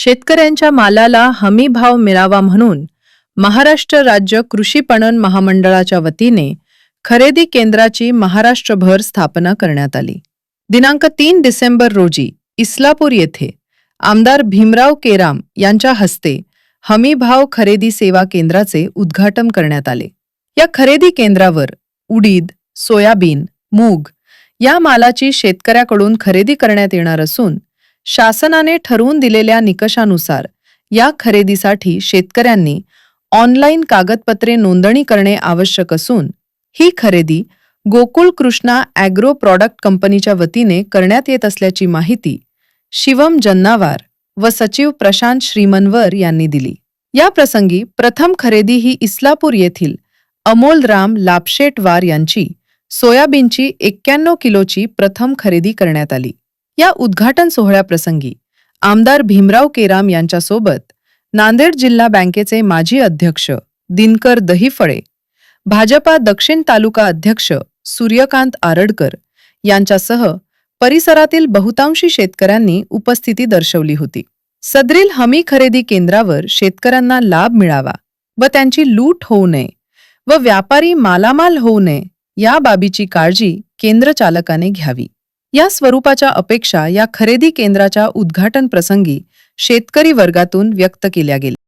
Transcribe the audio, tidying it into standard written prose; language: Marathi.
शेतकऱ्यांच्या मालाला हमी भाव मिळावा म्हणून महाराष्ट्र राज्य कृषी पणन महामंडळाच्या वतीने खरेदी केंद्राची महाराष्ट्रभर स्थापना करण्यात आली. दिनांक 3 डिसेंबर रोजी इस्लापूर येथे आमदार भीमराव केराम यांच्या हस्ते हमी भाव खरेदी सेवा केंद्राचे उद्घाटन करण्यात आले. या खरेदी केंद्रावर उडीद, सोयाबीन, मूग या मालाची शेतकऱ्याकडून खरेदी करण्यात येणार असून शासनाने ठरवून दिलेल्या निकषानुसार या खरेदीसाठी शेतकऱ्यांनी ऑनलाईन कागदपत्रे नोंदणी करणे आवश्यक असून ही खरेदी गोकुळ कृष्णा ॲग्रो प्रॉडक्ट कंपनीच्या वतीने करण्यात येत असल्याची माहिती शिवम जन्नावार व सचिव प्रशांत श्रीमनवर यांनी दिली. या प्रसंगी प्रथम खरेदी ही इस्लापूर येथील अमोलराम लापशेटवार यांची सोयाबीनची 91 किलोची प्रथम खरेदी करण्यात आली. या उद्घाटन सोहळ्याप्रसंगी आमदार भीमराव केराम यांच्यासोबत नांदेड जिल्हा बँकेचे माजी अध्यक्ष दिनकर दहिफळे, भाजपा दक्षिण तालुका अध्यक्ष सूर्यकांत आरडकर यांच्यासह परिसरातील बहुतांशी शेतकऱ्यांनी उपस्थिती दर्शवली होती. सदरील हमी खरेदी केंद्रावर शेतकऱ्यांना लाभ मिळावा व त्यांची लूट होऊ नये व व्यापारी मालामाल होऊ नये या बाबीची काळजी केंद्र चालकाने घ्यावी. या स्वरूपाच्या अपेक्षा या खरेदी केंद्राच्या उद्घाटन प्रसंगी शेतकरी वर्गातून व्यक्त केल्या गेल्या.